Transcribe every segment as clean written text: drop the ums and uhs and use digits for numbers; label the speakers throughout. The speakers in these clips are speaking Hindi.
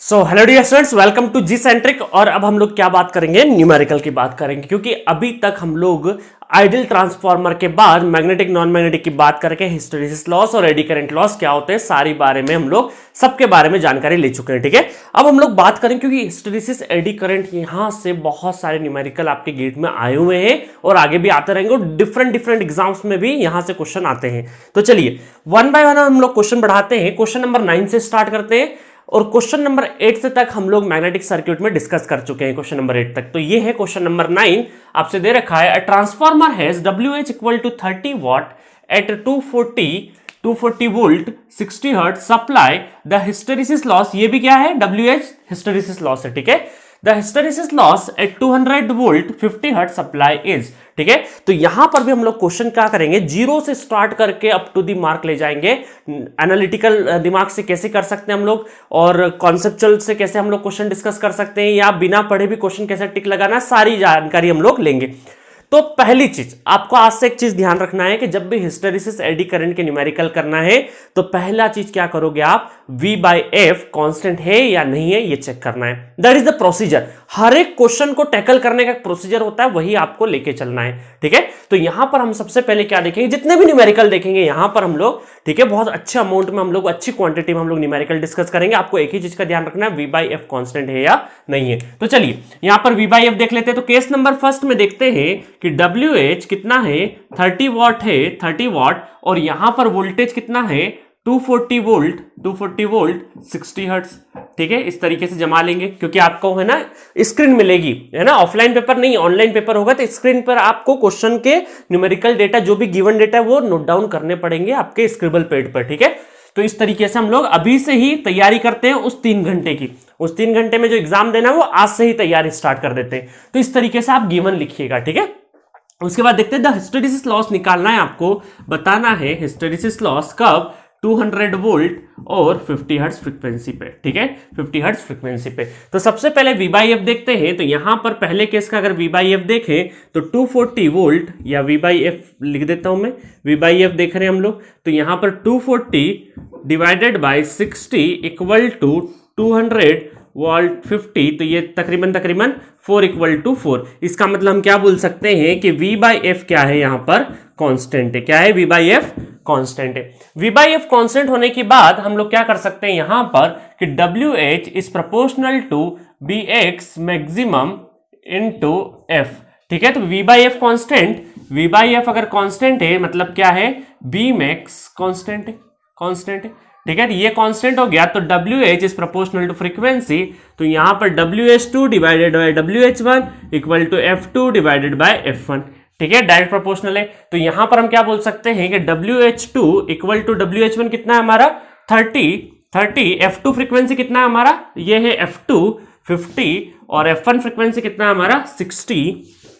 Speaker 1: So hello dear students, welcome to G centric. और अब हम लोग क्या बात करेंगे, न्यूमेरिकल की बात करेंगे, क्योंकि अभी तक हम लोग आइडियल ट्रांसफार्मर के बाद मैग्नेटिक नॉन मैग्नेटिक की बात करके हिस्टैरिसीस लॉस और एडी करंट लॉस क्या होते हैं सारी बारे में हम लोग सबके बारे में जानकारी ले चुके हैं। ठीक है, अब हम लोग बात करें क्योंकि हिस्टैरिसीस एडी करंट यहां से बहुत सारे न्यूमेरिकल आपके गेट में आए हुए हैं और आगे भी आते रहेंगे और डिफरेंट डिफरेंट एग्जाम्स में भी यहां से क्वेश्चन आते हैं। तो चलिए वन बाय वन हम लोग क्वेश्चन बढ़ाते हैं। क्वेश्चन नंबर 9 से स्टार्ट करते हैं और क्वेश्चन नंबर 8 से तक हम लोग मैग्नेटिक सर्किट में डिस्कस कर चुके हैं। क्वेश्चन नंबर 8 तक तो ये है क्वेश्चन नंबर 9 आपसे दे रखा है। A transformer has WH equal to 30 watt at 240 volt 60 hertz supply. The hysteresis loss, ये भी क्या है, WH हिस्टैरिसीस लॉस है। ठीक है, the hysteresis loss at 200 volt 50 hertz supply is. ठीक है, तो यहां पर भी हम लोग क्वेश्चन क्या करेंगे, जीरो से स्टार्ट करके अप टू दी मार्क ले जाएंगे। एनालिटिकल दिमाग से कैसे कर सकते हैं हम लोग और कॉन्सेप्चुअल से कैसे हम लोग क्वेश्चन डिस्कस कर सकते हैं या बिना पढ़े भी क्वेश्चन कैसे टिक लगाना, सारी जानकारी हम लोग लेंगे। तो पहली चीज आपको आज से एक चीज ध्यान रखना है कि जब भी हिस्टैरिसीस एडी करंट के न्यूमेरिकल करना है तो पहला चीज क्या करोगे आप, V/F कांस्टेंट है या नहीं है ये चेक करना है। That is the procedure. हर एक क्वेश्चन को टैकल करने का प्रोसीजर होता है, वही आपको लेके चलना है। ठीक है, तो यहां पर हम सबसे पहले क्या देखेंगे, जितने भी न्यूमेरिकल देखेंगे यहां पर हम लोग, ठीक है, बहुत अच्छे अमाउंट में हम लोग, अच्छी क्वांटिटी में हम लोग न्यूमेरिकल डिस्कस करेंगे। आपको एक ही चीज का ध्यान रखना है, V/F कांस्टेंट है या नहीं है। तो चलिए यहां पर V/F देख लेते हैं। तो केस नंबर फर्स्ट में देखते हैं कि WH कितना है, 30 वॉट है, 30 वॉट, और यहां पर वोल्टेज कितना है, 240 वोल्ट 60 हर्ट्ज। ठीक है, इस तरीके से जमा लेंगे क्योंकि आपको है ना स्क्रीन मिलेगी, है ना, ऑफलाइन पेपर नहीं ऑनलाइन पेपर होगा तो स्क्रीन पर आपको क्वेश्चन के न्यूमेरिकल डेटा जो भी गिवन डेटा है वो नोट डाउन करने पड़ेंगे आपके स्क्रिबल पैड पर। ठीक है, तो इस तरीके से हम लोग अभी से ही तैयारी करते हैं उस 3 घंटे की। उस 3 घंटे में जो एग्जाम देना है वो आज से ही तैयारी स्टार्ट कर देते हैं। तो इस तरीके से आप गिवन लिखिएगा। ठीक है, उसके बाद देखते हैं द हिस्टैरिसीस लॉस निकालना है, आपको बताना है हिस्टैरिसीस लॉस कब, 200 वोल्ट और 50 हर्ट्ज फ्रीक्वेंसी पे। ठीक है, 50 हर्ट्ज फ्रीक्वेंसी पे। तो सबसे पहले V/F देखते हैं। तो यहां पर पहले केस का अगर V/F देखें तो 240 वोल्ट, या V/F लिख देता हूं मैं, V/F देख रहे हैं हम लोग। तो यहां पर 240 divided by 60 equal to 200 volt 50, तो ये तकरीबन 4 इक्वल टू 4। इसका मतलब हम क्या बोल सकते हैं कि V/F क्या है, यहां पर कांस्टेंट है। क्या है, V/F कांस्टेंट है। V/F कांस्टेंट होने के बाद हम लोग क्या कर सकते हैं यहां पर कि WH is proportional to BX maximum into F। ठीक है, तो V/F कांस्टेंट, V/F अगर कांस्टेंट है मतलब क्या है, Bmax कांस्टेंट है, कांस्टेंट है। ठीक है, ये कांस्टेंट हो गया तो WH is proportional to frequency, तो यहां पर WH2 divided by WH1 equal to F2 divided by F1। ठीक है, डायरेक्ट प्रोपोर्शनल है। तो यहां पर हम क्या बोल सकते हैं कि WH2 इक्वल टू WH1 कितना है हमारा, 30, F2 फ्रीक्वेंसी कितना है हमारा, ये है F2 50, और F1 फ्रीक्वेंसी कितना है हमारा 60।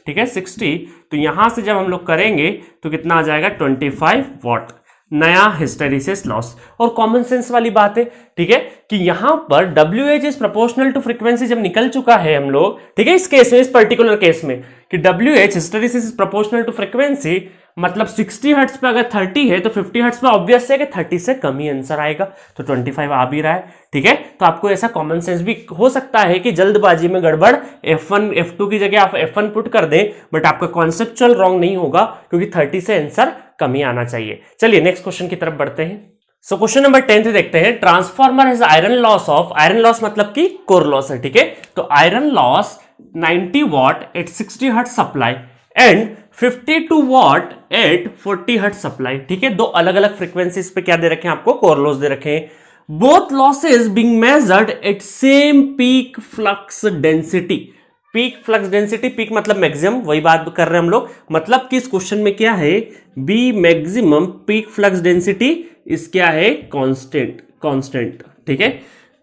Speaker 1: ठीक है, 60। तो यहां से जब हम लोग करेंगे तो कितना आ जाएगा, 25 वॉट नया हिस्टैरिसीस लॉस। और कॉमन सेंस वाली बात है, ठीक है, कि यहां पर WH is proportional to frequency जब निकल चुका है हम लोग, ठीक है, इस केस में, इस पर्टिकुलर केस में कि WH hysteresis is proportional to frequency, मतलब 60 हर्ट्ज पे अगर 30 है तो 50 हर्ट्ज पे ऑब्वियस है कि 30 से कम ही आंसर आएगा, तो 25 आ भी रहा है। ठीक है, तो आपको ऐसा कॉमन सेंस भी हो सकता है कि जल्दबाजी में गड़बड़ F1 F2 की जगह आप F1 पुट कर दें, बट आपका कॉन्सेप्चुअल रॉन्ग नहीं होगा क्योंकि 30 से आंसर कम ही आना चाहिए। चलिए नेक्स्ट क्वेश्चन की तरफ बढ़ते हैं। सो क्वेश्चन नंबर 10 देखते हैं। Transformer has iron loss of, iron loss मतलब कि कोर लॉस है। ठीक है, तो iron loss 90 watt at 60 hertz supply and 52 watt at 40 hertz supply. ठीक है, दो अलग अलग फ्रीक्वेंसीज पे क्या दे रखे हैं आपको, कोर लॉस दे रखे हैं। Both losses being measured eight same peak flux density. Peak flux density, peak मतलब मैक्सिमम, वही बात कर रहे हैं हम लोग। मतलब कि इस क्वेश्चन में क्या है, B maximum peak flux density इस क्या है, कांस्टेंट। ठीक है,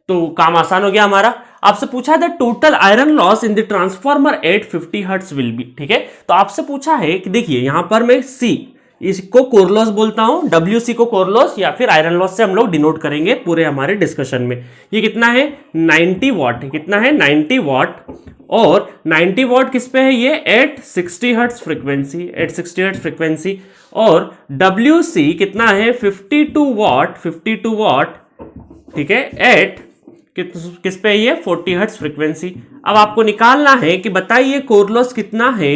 Speaker 1: तो काम आसान हो गया हमारा। आपसे पूछा है total iron loss in the transformer at 50 hertz will be. ठीक है, तो आपसे पूछा है कि देखिए यहां पर मैं C इसको कोर लॉस बोलता हूं, WC को कोर लॉस या फिर आयरन लॉस से हम लोग डिनोट करेंगे पूरे हमारे डिस्कशन में। ये कितना है, 90 वॉट, कितना है 90 वॉट, और 90 वॉट किस पे है, ये at 60 hertz frequency, at 60 hertz frequency, और WC कितना है 52 वॉट, 52 वॉट, ठीक है, एट किस पे ये 40 हर्ट्ज फ्रीक्वेंसी। अब आपको निकालना है कि बताइए कोर लॉस कितना है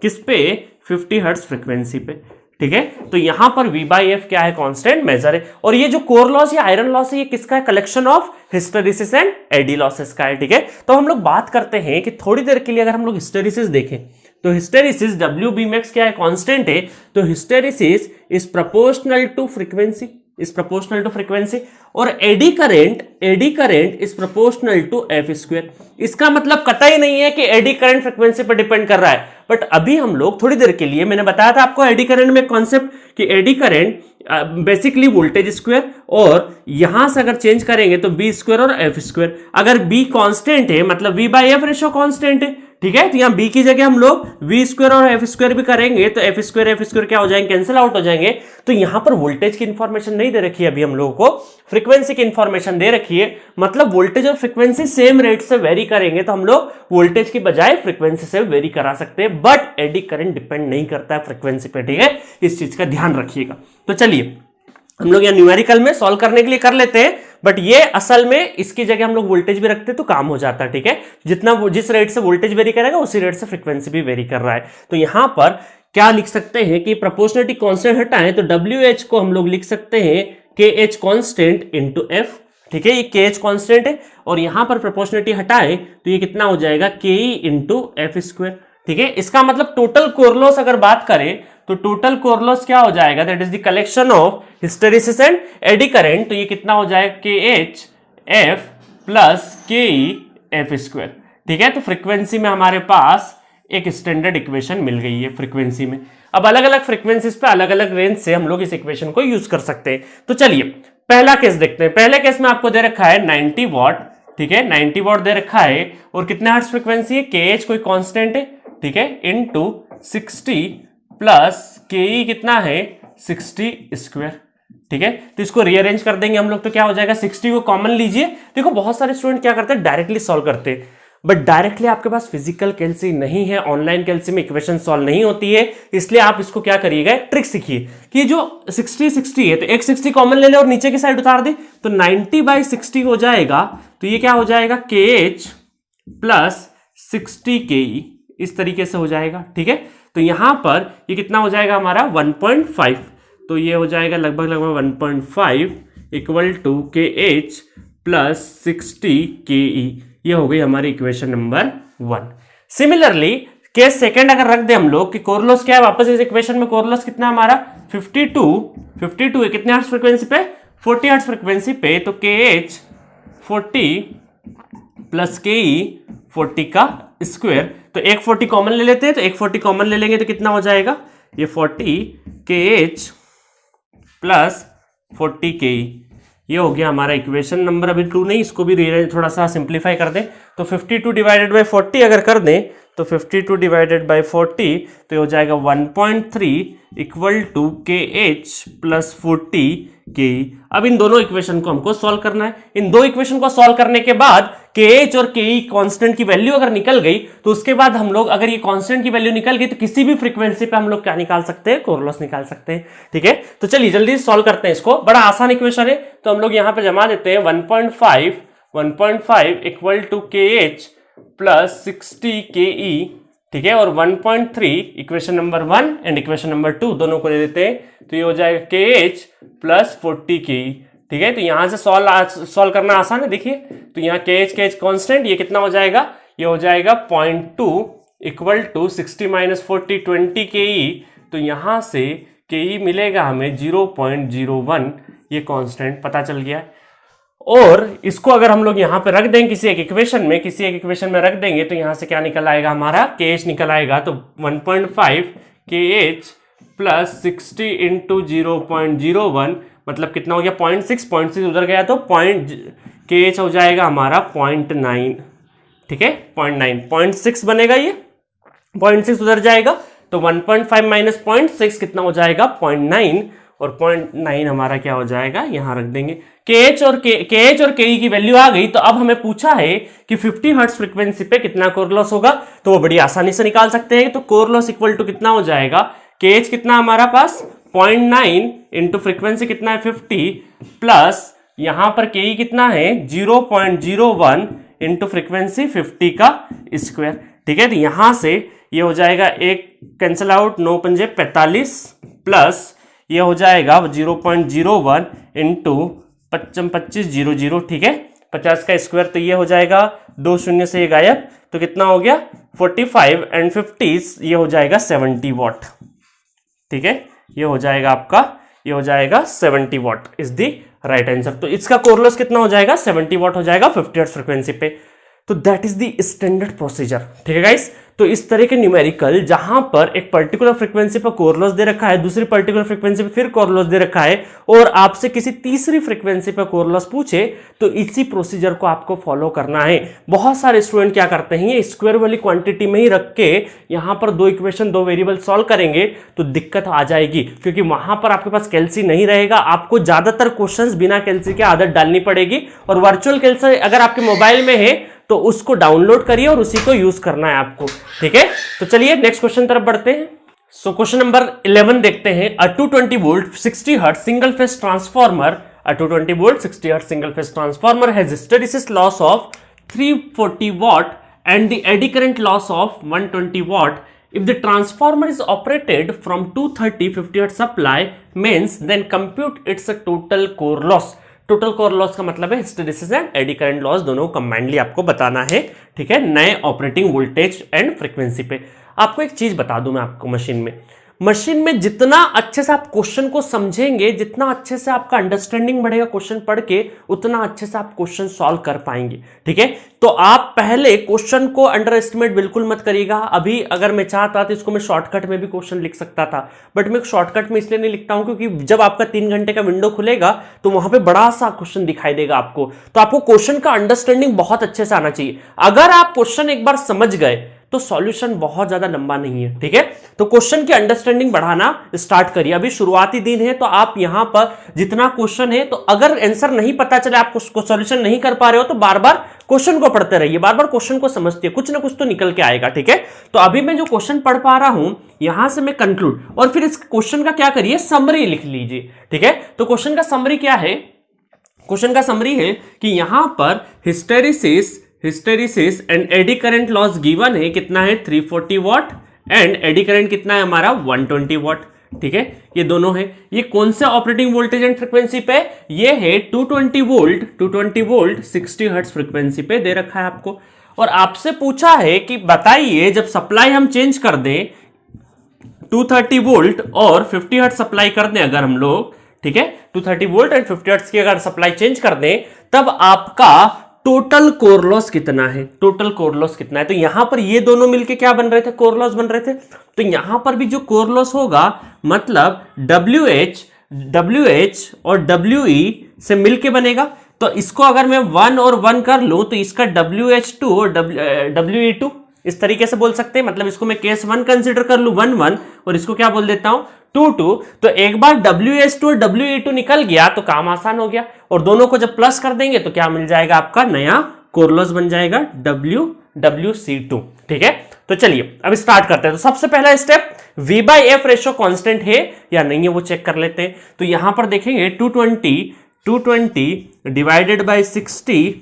Speaker 1: किस पे 50 हर्ट्ज फ्रीक्वेंसी पे। ठीक है, तो यहां पर V बाई एफ क्या है, कांस्टेंट मेजर है। और ये जो कोर लॉस या आयरन लॉस है ये किसका है, collection of hysteresis and eddy losses का है। ठीक है, तो हम लोग बात करते हैं कि थोड़ी देर के लिए अगर हम लोग हिस्टेरिसिस देखें तो हिस्टेरिसिस WB मैक्स क्या है, कांस्टेंट है। तो hysteresis is proportional to frequency, is proportional to frequency. और eddy current is proportional to f square. इसका मतलब कतई नहीं है कि एडी करंट फ्रीक्वेंसी पर डिपेंड कर रहा है, बट अभी हम लोग थोड़ी देर के लिए, मैंने बताया था आपको एडी करंट में कॉन्सेप्ट कि eddy current basically voltage square, और यहां से अगर चेंज करेंगे तो बी स्क्वायर और एफ स्क्वायर। अगर बी कांस्टेंट है मतलब V by F ratio constant है। ठीक है, तो यहां बी की जगह हम लोग वी स्क्वायर और एफ स्क्वायर भी करेंगे तो एफ स्क्वायर क्या हो जाएंगे, कैंसिल आउट हो जाएंगे। तो यहां पर वोल्टेज की इंफॉर्मेशन नहीं दे रखी है अभी हम लोगों को, फ्रीक्वेंसी की इंफॉर्मेशन दे रखी है। मतलब वोल्टेज और फ्रीक्वेंसी सेम रेट से वेरी करेंगे तो हम लोग वोल्टेज की बजाय फ्रीक्वेंसी से वेरी करा सकते हैं, बट एडी करंट डिपेंड नहीं करता है फ्रीक्वेंसी पे। ठीक है, इस चीज का ध्यान रखिएगा। तो चलिए हम लोग यहाँ न्यूमेरिकल में सॉल्व करने के लिए कर लेते हैं, बट ये असल में इसकी जगह हम लोग वोल्टेज भी रखते हैं तो काम हो जाता है। ठीक है, जितना जिस रेट से वोल्टेज वेरी करेगा उसी रेट से फ्रीक्वेंसी भी वेरी कर रहा है। तो यहां पर क्या लिख सकते हैं कि प्रोपोर्शनलिटी कांस्टेंट हटाएं तो WH को हम लोग लिख सकते हैं KH कांस्टेंट इनटू F। ठीक है, ये KH कांस्टेंट है और यहां पर प्रोपोर्शनलिटी हटाएं तो ये कितना हो जाएगा, KE इनटू एफ स्क्वायर। ठीक है, इसका मतलब टोटल कोर लॉस अगर बात करें तो टोटल कोर लॉस क्या हो जाएगा, that is the collection of hysteresis and eddy current. तो ये कितना हो जाएगा, KH F plus KE F square. ठीक है, तो फ्रीक्वेंसी में हमारे पास एक स्टैंडर्ड इक्वेशन मिल गई है फ्रीक्वेंसी में। अब अलग अलग फ्रीक्वेंसीज पे अलग अलग रेंज से हम लोग इस इक्वेशन को यूज कर सकते हैं। तो चलिए पहला केस देखते हैं। पहले केस में आपको दे रखा है 90 वॉट। ठीक है, 90 वॉट दे रखा है और कितने हर्ट्ज फ्रीक्वेंसी है, KH कोई कांस्टेंट है। ठीक है, इनटू 60 प्लस KE कितना है, 60 स्क्वायर। ठीक है, तो इसको रीअरेंज कर देंगे हम लोग तो क्या हो जाएगा, 60 को कॉमन लीजिए। देखो बहुत सारे स्टूडेंट क्या करते हैं, डायरेक्टली सॉल्व करते हैं, बट डायरेक्टली आपके पास फिजिकल कैलसी नहीं है, ऑनलाइन कैलसी में इक्वेशन सॉल्व नहीं होती है, इसलिए आप इसको क्या करिएगा, ट्रिक सीखिए कि जो 60 है तो एक 60 कॉमन ले ले और नीचे की साइड उतार दे तो 90/60 हो जाएगा। तो ये क्या हो जाएगा, KH प्लस 60 KE, इस तरीके से हो जाएगा। ठीक है, तो यहां पर ये कितना हो जाएगा हमारा 1.5, तो ये हो जाएगा लगभग 1.5 equal to KH plus 60 KE। ये हो गई हमारी equation number 1। Similarly case second अगर रख दे हम लोग कि कोर लॉस क्या है, वापस इस इक्वेशन में कोर लॉस कितना हमारा 52 है, कितने हर्ट्ज फ्रीक्वेंसी पे, 40 हर्ट्ज फ्रीक्वेंसी पे। तो KH 40 प्लस KE 40 का स्क्वायर। तो एक 40 कॉमन ले लेते हैं, तो एक 40 कॉमन ले लेंगे तो कितना हो जाएगा, ये 40 KH प्लस 40 KE। ये हो गया हमारा इक्वेशन नंबर अभी 2 नहीं, इसको भी थोड़ा सा सिंप्लीफाई कर दें तो 52 डिवाइडेड बाई 40 अगर कर दें तो 52 डिवाइडेड बाई 40 तो ये हो जाएगा 1.3 equal to KH plus 40 KE। अब इन दोनों इक्वेशन को हमको सॉल्व करना है। इन दो इक्वेशन को सॉल्व करने के बाद KH और KE कांस्टेंट की वैल्यू अगर निकल गई तो उसके बाद हम लोग, अगर ये कांस्टेंट की वैल्यू निकल गई तो किसी भी फ्रीक्वेंसी पे हम लोग क्या निकाल सकते हैं, कोर लॉस निकाल सकते हैं। ठीक है, तो चलिए जल्दी सॉल्व करते हैं इसको। बड़ा आसान इक्वेशन है तो हम लोग यहां पे जमा देते हैं 1.5 equal to KH plus 60 KE। ठीक है, और 1.3 equation number 1 and equation number 2 दोनों को ले देते हैं तो ये हो जाएगा KH प्लस 40 KE। ठीक है, तो यहां से सॉल्व करना आसान है। देखिए तो यहाँ KH कांस्टेंट, ये कितना हो जाएगा, ये हो जाएगा 0.2 इक्वल टू 60 माइनस 40 20 KE। तो यहां से KE मिलेगा हमें 0.01, ये कांस्टेंट पता चल गया। और इसको अगर हम लोग यहाँ पे रख देंगे किसी एक इक्वेशन में रख देंगे तो यहाँ से क्या निकल आएगा, हमारा KH निकल आएगा। तो 1.5 KH प्लस 60 इंटू 0.01 मतलब कितना हो गया, 0.6 उधर गया तो KH हो जाएगा हमारा 0.9। ठीक है, 0.6 बनेगा, ये 0.6 उधर जाएगा तो 1.5 माइनस 0.6 कितना हो जाएगा, 0.9, और 0.9 हमारा क्या हो जाएगा, यहां रख देंगे। KH और KE की वैल्यू आ गई। तो अब हमें पूछा है कि 50 हर्ट्ज फ्रीक्वेंसी पे कितना कोर लॉस होगा, तो वो बड़ी आसानी से निकाल सकते हैं। तो कोर लॉस इक्वल टू कितना हो जाएगा, KH कितना हमारा पास 0.9 इंटू फ्रीक्वेंसी कितना है 50 प्लस यहां पर के कितना है 0.01 इंटू फ्रिक्वेंसी 50 का स्क्वायर। ठीक है, तो यहां से ये हो जाएगा एक कैंसिल आउट, 9 पंजे 45 प्लस ये हो जाएगा 0.01 इंटू 25 ठीक है 50 का स्क्वायर, तो ये हो जाएगा 2 शून्य से ये गायब, तो कितना हो गया 45 एंड 50 ये हो जाएगा 70 वॉट। ठीक है, ये हो जाएगा आपका, ये हो जाएगा 70 what is the right answer. तो इसका कोर लॉस कितना हो जाएगा 70 वॉट हो जाएगा 50 हर्ट्ज फ्रीक्वेंसी पे। तो that is the standard procedure. ठीक है गाइस, तो इस तरह के न्यूमेरिकल जहां पर एक पर्टिकुलर फ्रीक्वेंसी पर कोर लॉस दे रखा है, दूसरी पर्टिकुलर फ्रीक्वेंसी पे फिर कोर लॉस दे रखा है, और आपसे किसी तीसरी फ्रीक्वेंसी पर कोर लॉस पूछे तो इसी प्रोसीजर को आपको फॉलो करना है। बहुत सारे स्टूडेंट क्या करते हैं, ये स्क्वायर वाली क्वांटिटी में ही रख के यहां पर दो इक्वेशन दो वेरिएबल सॉल्व करेंगे तो दिक्कत आ जाएगी, क्योंकि वहां पर आपके पास कैल्सी नहीं रहेगा। आपको ज्यादातर क्वेश्चंस बिना कैल्सी के आदत डालनी पड़ेगी, और वर्चुअल कैल्सी अगर आपके मोबाइल में है तो उसको डाउनलोड करिए और उसी को यूज करना है आपको। ठीक है, तो चलिए नेक्स्ट क्वेश्चन तरफ बढ़ते हैं। सो क्वेश्चन नंबर 11 देखते हैं। अ 220 volt 60 hertz single phase transformer, a 220 volt 60 hertz single phase transformer has hysteresis loss of 340 watt and the eddy current loss of 120 watt. If the transformer is operated from 230 50 hertz supply means then compute its total core loss. Total core loss का मतलब है hysteresis and eddy current loss दोनों कंबाइंडली आपको बताना है। ठीक है, नए ऑपरेटिंग वोल्टेज एंड फ्रीक्वेंसी पे। आपको एक चीज बता दूं मैं आपको, मशीन में जितना अच्छे से आप क्वेश्चन को समझेंगे, जितना अच्छे से आपका अंडरस्टैंडिंग बढ़ेगा क्वेश्चन पढ़ के, उतना अच्छे से आप क्वेश्चन सॉल्व कर पाएंगे। ठीक है, तो आप पहले क्वेश्चन को अंडर एस्टिमेट बिल्कुल मत करिएगा। अभी अगर मैं चाहता तो इसको मैं शॉर्टकट में भी क्वेश्चन लिख सकता था, बट मैं शॉर्टकट में इसलिए नहीं लिखता हूं क्योंकि जब आपका 3 घंटे का विंडो खुलेगा तो वहां पे बड़ा सा क्वेश्चन दिखाई देगा आपको। तो आपको क्वेश्चन का अंडरस्टैंडिंग बहुत अच्छे से आना चाहिए। अगर आप क्वेश्चन एक बार समझ गए तो सॉल्यूशन बहुत ज्यादा लंबा नहीं है। ठीक है, तो क्वेश्चन की अंडरस्टैंडिंग बढ़ाना स्टार्ट करिए। अभी शुरुआती दिन है तो आप यहां पर जितना क्वेश्चन है, तो अगर आंसर नहीं पता चले, आप सॉल्यूशन नहीं कर पा रहे हो, तो बार बार क्वेश्चन को पढ़ते रहिए, बार बार क्वेश्चन को समझते, कुछ ना कुछ तो निकल के आएगा। ठीक है, तो अभी मैं जो क्वेश्चन पढ़ पा रहा हूं यहां से मैं कंक्लूड, और फिर इस क्वेश्चन का क्या करिए, समरी लिख लीजिए। ठीक है, तो क्वेश्चन का समरी क्या है, क्वेश्चन का समरी है कि यहां पर hysteresis and eddy current loss given है, कितना है 340 वॉट, एंड एडी करंट कितना है हमारा 120 वॉट। ठीक है, ये दोनों है। ये कौन से ऑपरेटिंग वोल्टेज एंड फ्रीक्वेंसी पे, ये है 220 वोल्ट 60 हर्ट्ज फ्रीक्वेंसी पे दे रखा है आपको। और आपसे पूछा है कि बताइए जब सप्लाई हम चेंज कर दें 230 वोल्ट और 50 हर्ट्ज सप्लाई कर दें अगर हम लोग, ठीक है 230 वोल्ट एंड 50 हर्ट्ज की अगर सप्लाई चेंज कर दें, तब आपका टोटल कोर लॉस कितना है, टोटल कोर लॉस कितना है। तो यहां पर ये दोनों मिलके क्या बन रहे थे, कोर लॉस बन रहे थे। तो यहां पर भी जो कोर लॉस होगा मतलब WH और WE से मिलके बनेगा। तो इसको अगर मैं 1 और 1 कर लूं तो इसका WH2 और WE2 इस तरीके से बोल सकते हैं। मतलब इसको मैं केस 1 कंसीडर कर लूं 1 और इसको क्या बोल देता हूं 2। तो एक बार WH2 और WE2 निकल गया तो काम आसान हो गया, और दोनों को जब प्लस कर देंगे तो क्या मिल जाएगा, आपका नया कोर लॉस बन जाएगा WC2। ठीक है, तो चलिए अब स्टार्ट करते हैं। तो सबसे पहला स्टेप V/F रेशो कांस्टेंट है या नहीं है वो चेक कर लेते हैं। तो यहां पर देखेंगे 220 डिवाइडेड बाय 60,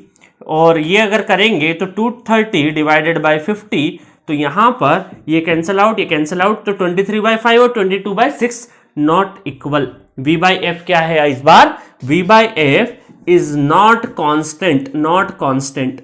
Speaker 1: और ये अगर करेंगे तो 230 डिवाइडेड बाय 50, तो यहां पर ये कैंसिल आउट, ये कैंसिल आउट, तो 23/5 और 22/6 नॉट इक्वल। V/F क्या है इस बार, V/F is not constant, not constant.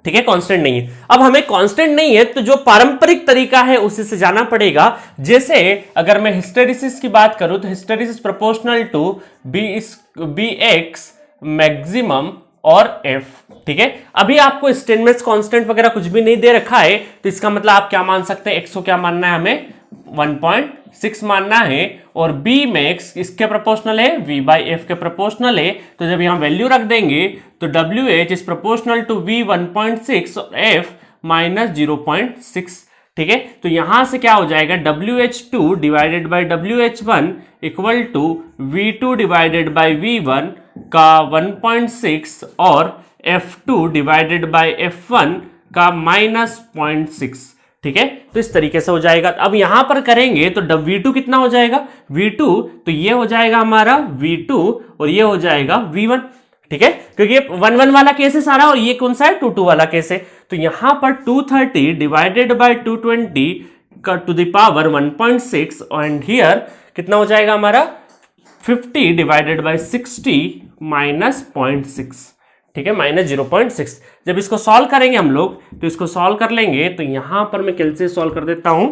Speaker 1: ठीक है, कांस्टेंट नहीं है। अब हमें कांस्टेंट नहीं है तो जो पारंपरिक तरीका है उसी से जाना पड़ेगा। जैसे अगर मैं हिस्टैरिसीस की बात करूं तो hysteresis proportional to BX maximum और F। ठीक है, अभी आपको स्टेनमेट्स कांस्टेंट वगैरह कुछ भी नहीं दे रखा है, तो इसका मतलब आप क्या मान सकते हैं, X को क्या मानना है हमें 1.6 मानना है, और B मैक्स इसके प्रोपोर्शनल है, V/F के प्रोपोर्शनल है। तो जब यहां वैल्यू रख देंगे तो WH is proportional to V 1.6 और F -0.6। ठीक है, तो यहां से क्या हो जाएगा, WH2 divided by WH1 equal to V2 divided by V1 का 1.6 और F2 डिवाइडेड बाय F1 का -0.6। ठीक है, तो इस तरीके से हो जाएगा। अब यहां पर करेंगे तो V2 कितना हो जाएगा, V2 तो ये हो जाएगा हमारा V2 और ये हो जाएगा V1, ठीक है, क्योंकि ये 1 1 वाला केस है सारा और ये कौन सा है 2 2 वाला केस है। तो यहां पर 230 divided by 220 to the power 1.6 and here कितना हो जाएगा हमारा 50 डिवाइडेड बाय 60 माइनस 0.6, ठीक है, माइनस 0.6। जब इसको सॉल्व करेंगे हम लोग तो इसको सॉल्व कर लेंगे तो यहां पर मैं कैलकुलेट सॉल्व कर देता हूं।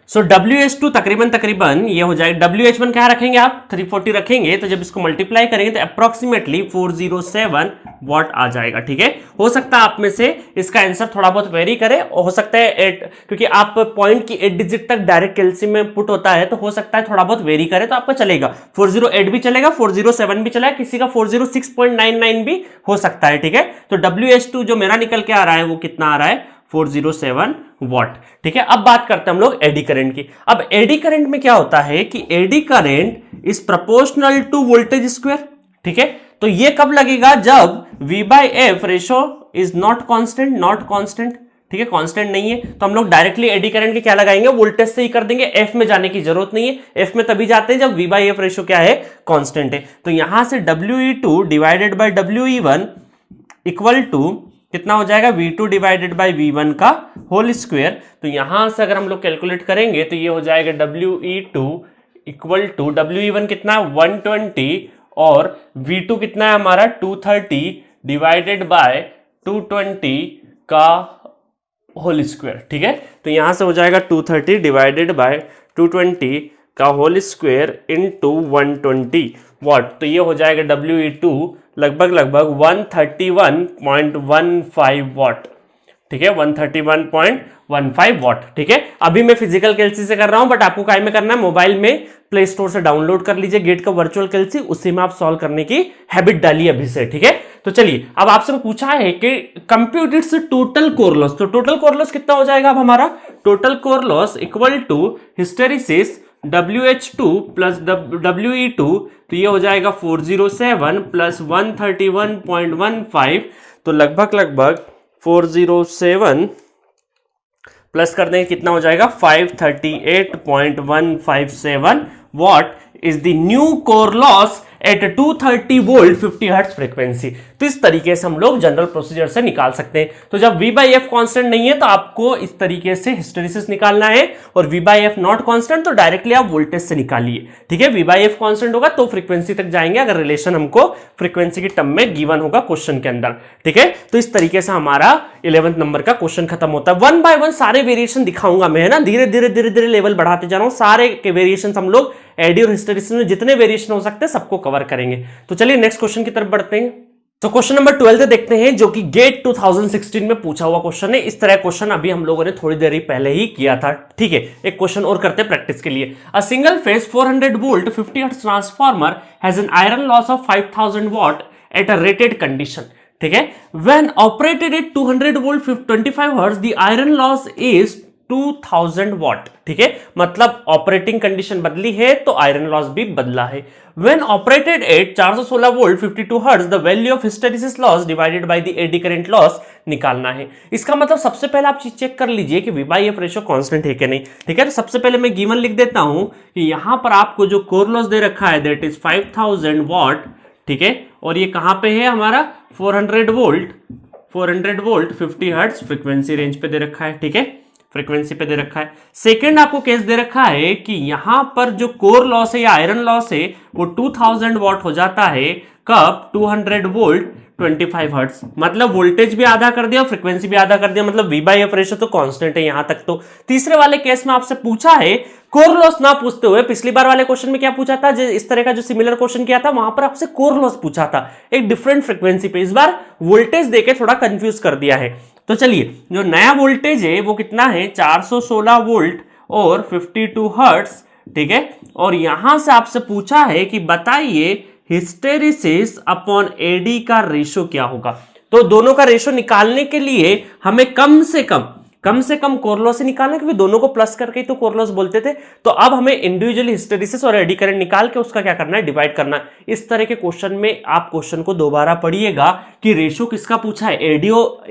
Speaker 1: सो WH2 तकरीबन ये हो जाएगा, WH1 क्या रखेंगे आप 340 रखेंगे, तो जब इसको मल्टीप्लाई करेंगे तो अप्रोक्सीमेटली 407 वॉट आ जाएगा, ठीक है। हो सकता है आप में से इसका आंसर थोड़ा बहुत वेरी करे, और हो सकता है 8, क्योंकि आप पॉइंट की 8 डिजिट तक डायरेक्ट कैलसी में पुट होता है, तो हो सकता है थोड़ा बहुत वेरी करे तो आपका चलेगा, 408 भी चलेगा, 407 भी चलेगा, किसी का 406.99 भी हो सकता है, ठीक है। तो WH2 जो मेरा निकल के आ रहा है वो कितना आ रहा है 407 वॉट, ठीक है। अब बात करते हैं हम लोग एडी करंट की। अब एडी करंट में क्या होता है कि eddy current is proportional to voltage square, ठीक है। तो ये कब लगेगा, जब V/F ratio is not constant, ठीक है, कांस्टेंट नहीं है, तो हम लोग डायरेक्टली एडी करंट के क्या लगाएंगे, वोल्टेज से ही कर देंगे, एफ में जाने की जरूरत नहीं है। एफ में तभी जाते हैं जब V/F रेशो क्या है, कांस्टेंट है। तो यहां से WE2 divided by WE1 equal to कितना हो जाएगा, V2 डिवाइडेड बाय V1 का होल स्क्वायर। तो यहां से अगर हम लोग कैलकुलेट करेंगे तो ये हो जाएगा WE2 इक्वल टू WE1 कितना 120 और V2 कितना है हमारा 230 डिवाइडेड बाय 220 का होल स्क्वायर, ठीक है। तो यहां से हो जाएगा 230 डिवाइडेड बाय 220 का होल स्क्वायर इनटू 120 वॉट। तो ये हो जाएगा WE2 लगभग 131.15 वॉट, ठीक है, 131.15 वॉट, ठीक है। अभी मैं फिजिकल कैलसी से कर रहा हूं, बट आपको काय में करना है, मोबाइल में प्ले स्टोर से डाउनलोड कर लीजिए गेट का वर्चुअल कैलसी, उसी में आप सॉल्व करने की हैबिट डालिए अभी से, ठीक है। तो चलिए, अब आपसे पूछा है कि compute its total core loss, तो टोटल कोर लॉस कितना हो जाएगा अब हमारा, total core loss equal to hysteresis WH2 plus WE2, तो ये हो जाएगा 407 प्लस 131.15, तो लगभग 407 प्लस कर देंगे कितना हो जाएगा 538.157 watt is the new core loss at 230 volt 50 hertz frequency. तो इस तरीके से हम लोग जनरल प्रोसीजर से निकाल सकते हैं। तो जब V/F कांस्टेंट नहीं है तो आपको इस तरीके से हिस्टेरिसिस निकालना है, और V/F नॉट कांस्टेंट तो डायरेक्टली आप वोल्टेज से निकालिए, ठीक है। V/F कांस्टेंट होगा तो फ्रीक्वेंसी तक जाएंगे, अगर रिलेशन हमको फ्रीक्वेंसी की टर्म में गिवन होगा क्वेश्चन के अंदर, ठीक है। तो इस तरीके से हमारा 11th नंबर का क्वेश्चन खत्म होता है। 1 बाय 1 सारे वेरिएशन दिखाऊंगा मैं, है ना, धीरे धीरे लेवल बढ़ाते जा रहा हूं, सारे के वेरिएशन हम लोग एडी और हिस्टेरिसिस में जितने वेरिएशन हो सकते हैं सबको कवर करेंगे। तो चलिए नेक्स्ट क्वेश्चन की तरफ बढ़ते हैं। तो क्वेश्चन नंबर 12 देखते हैं, जो कि गेट 2016 में पूछा हुआ क्वेश्चन है। इस तरह क्वेश्चन अभी हम लोगों ने थोड़ी देर पहले ही किया था, ठीक है। एक क्वेश्चन और करते हैं प्रैक्टिस के लिए। A single phase 400 volt 50 hertz transformer has an iron loss of 5000 what at a rated condition, ठीक है। When operated at 200 volt 25 hertz the iron loss is 2000 what, ठीक है, मतलब ऑपरेटिंग कंडीशन बदली है तो आयरन लॉस भी बदला है। When operated at 416 volt 52 hertz the value of hysteresis loss divided by the eddy current loss निकालना है। इसका मतलब सबसे पहले आप चीज चेक कर लीजिए कि V/F रेशो कांस्टेंट है कि नहीं, ठीक है। तो सबसे पहले मैं गिवन लिख देता हूं कि यहां पर आपको जो कोर लॉस दे रखा है दैट इज 5000 वॉट, ठीक है, और ये कहां पे है हमारा 400 वोल्ट 50 हर्ट्ज फ्रीक्वेंसी रेंज पे दे रखा है, ठीक है, फ्रीक्वेंसी पे दे रखा है। सेकंड आपको केस दे रखा है कि यहां पर जो कोर लॉस है या आयरन लॉस है वो 2000 वॉट हो जाता है, कब 200 वोल्ट 25 हर्ट्ज, मतलब वोल्टेज भी आधा कर दिया, फ्रीक्वेंसी भी आधा कर दिया, मतलब V/F रेशो तो कांस्टेंट है यहां तक। तो तीसरे वाले केस में आपसे पूछा है कोर लॉस ना पूछते हुए, पिछली बार वाले क्वेश्चन में क्या पूछा था, इस तरह का जो सिमिलर क्वेश्चन किया था वहां पर आपसे कोर लॉस पूछा था एक डिफरेंट फ्रीक्वेंसी पे, इस बार वोल्टेज देके थोड़ा कंफ्यूज कर दिया है। तो चलिए, जो नया वोल्टेज है वो कितना है 416 वोल्ट और 52 हर्ट्ज, ठीक है, और यहां से आपसे पूछा है कि बताइए हिस्टेरिसिस अपॉन एडी का रेशो क्या होगा। तो दोनों का रेशो निकालने के लिए हमें कम से कम कोर लॉस से निकालना, क्योंकि दोनों को प्लस करके ही तो कोर लॉस बोलते थे। तो अब हमें इंडिविजुअली हिस्टेरिसिस और एडी करंट निकाल के उसका क्या करना है, डिवाइड करना है। इस तरह के क्वेश्चन में आप क्वेश्चन को दोबारा पढ़िएगा कि रेशो किसका पूछा है,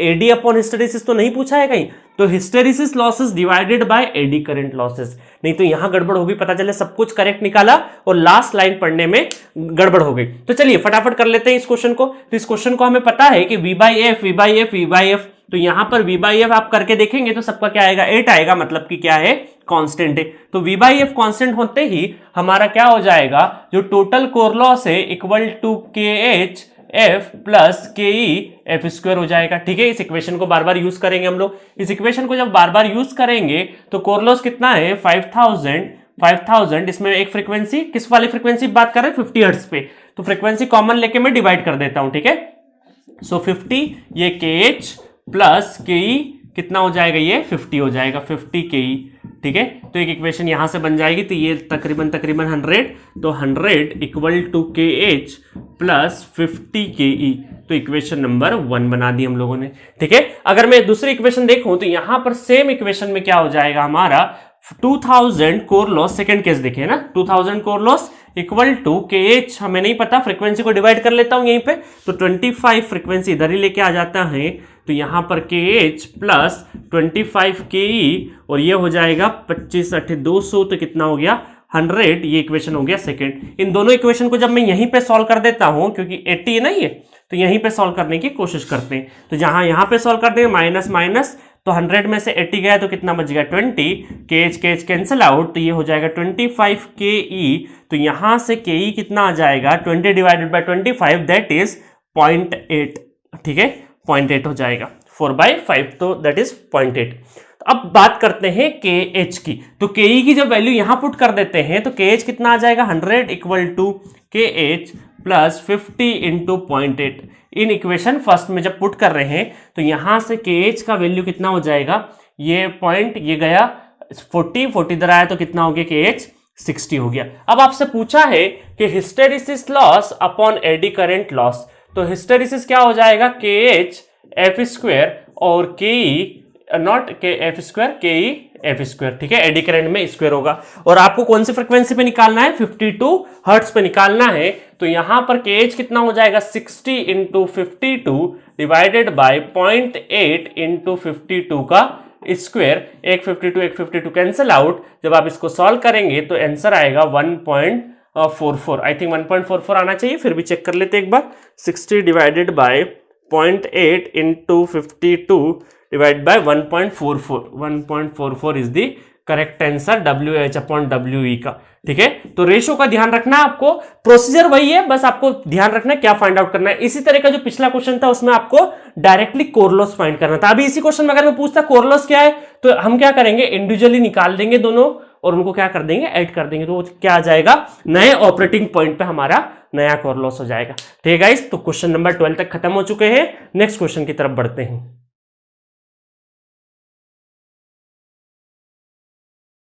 Speaker 1: एडी अपॉन हिस्टेरिसिस तो नहीं पूछा है कहीं, तो hysteresis losses divided by eddy current losses. नहीं तो यहां गड़बड़ होगी, पता चले सब कुछ करेक्ट निकाला और लास्ट लाइन पढ़ने में गड़बड़ हो गई। तो चलिए फटाफट कर लेते हैं इस क्वेश्चन को। तो इस क्वेश्चन को हमें पता है कि v बाई एफ, तो यहां पर v बाई एफ आप करके देखेंगे तो सबका क्या आएगा, 8 आएगा, मतलब कि क्या है, कांस्टेंट है। तो v बाई एफ कांस्टेंट होते ही हमारा क्या हो जाएगा, जो टोटल कोर लॉस है इक्वल टू के एच एफ प्लस के ई एफ स्क्वायर हो जाएगा। ठीक है, इस इक्वेशन को बार बार यूज करेंगे हम लोग। इस इक्वेशन को जब बार बार यूज करेंगे तो कोर लॉस कितना है, 5000। इसमें एक फ्रीक्वेंसी, किस वाली फ्रीक्वेंसी बात कर रहे हैं, 50 हर्ट्ज पे। तो फ्रीक्वेंसी कॉमन लेके मैं डिवाइड कर देता हूं। ठीक है, सो 50 ये के एच प्लस के ई कितना हो जाएगा, ये 50 हो जाएगा, 50 के ई। ठीक है, तो एक इक्वेशन यहां से बन जाएगी, तो ये तकरीबन 100, तो 100 इक्वल टू के एच प्लस 50 के ई। तो इक्वेशन नंबर 1 बना दी हम लोगों ने। ठीक है, अगर मैं दूसरी इक्वेशन देखूं तो यहां पर सेम इक्वेशन में क्या हो जाएगा हमारा, 2000 कोर लॉस, सेकंड केस देखिए ना, 2000 कोर लॉस इक्वल टू के एच, हमें नहीं पता, फ्रीक्वेंसी को डिवाइड कर लेता हूं यहीं पे, तो 25 फ्रीक्वेंसी इधर ही लेके आ जाता है, तो यहां पर के एच प्लस 25 के ई, और ये हो जाएगा 25 8 200, तो कितना हो गया, 100। ये इक्वेशन हो गया सेकंड। इन दोनों इक्वेशन को जब मैं यहीं पे सॉल्व कर देता हूं, क्योंकि 80 है ना ये, तो यहीं पे सॉल्व करने की कोशिश करते हैं। तो जहां यहां पे सॉल्व करते हैं माइनस माइनस, तो 100 में से 80 गया तो कितना बच गया, 20। के एच कैंसिल आउट, तो ये हो जाएगा 25 के ई। तो यहां से के ई कितना आ जाएगा, 20 डिवाइडेड बाय 25, दैट इज 0.8। ठीक है, 0.8 हो जाएगा, 4/5, तो दैट इज 0.8। तो अब बात करते हैं के एच की। तो के ई की जब वैल्यू यहां पुट कर देते हैं तो के एच कितना आ जाएगा, 100 इक्वल टू के H plus 50 into 0.8। In equation first में जब पुट कर रहे हैं तो यहां से के एच का वैल्यू कितना हो जाएगा, ये पॉइंट, ये गया 40 इधर आया तो कितना हो गया, के एच 60 हो गया। अब आपसे पूछा है कि hysteresis loss upon eddy current loss, तो हिस्टेरिसिस क्या हो जाएगा, के एच एफ स्क्वायर और के ई नॉट के एफ स्क्वायर, के ई एफ स्क्वायर। ठीक है, एडी करंट में स्क्वायर होगा। और आपको कौन सी फ्रीक्वेंसी पे निकालना है, 52 हर्ट्ज पे निकालना है। तो यहां पर के एच कितना हो जाएगा, 60 इंटू 52 डिवाइडेड बाय 0.8 इंटू 52 का स्क्वायर। एक 52 कैंसिल आउट, जब आप इसको सॉल्व करेंगे तो आंसर आएगा 1.44। आई थिंक 1.44 आना चाहिए, फिर भी चेक कर लेते एक बार। 60 divided by 0.8 into 52 divide by 1.44। 1.44 is the correct answer WH upon WE का। ठीक है, तो रेशो का ध्यान रखना है आपको, प्रोसीजर वही है, बस आपको ध्यान रखना है क्या फाइंड आउट करना है। इसी तरह का जो पिछला क्वेश्चन था उसमें आपको डायरेक्टली कोर लॉस फाइंड करना था। अभी इसी क्वेश्चन में अगर मैं पूछता कोर लॉस क्या है, तो हम क्या करेंगे, इंडिविजुअली निकाल देंगे दोनों और उनको क्या कर देंगे, ऐड कर देंगे, तो क्या आ जाएगा, नए ऑपरेटिंग पॉइंट पे हमारा नया कोर लॉस हो जाएगा। ठीक है गाइस, तो क्वेश्चन नंबर 12 तक खत्म हो चुके हैं। नेक्स्ट क्वेश्चन की तरफ बढ़ते हैं।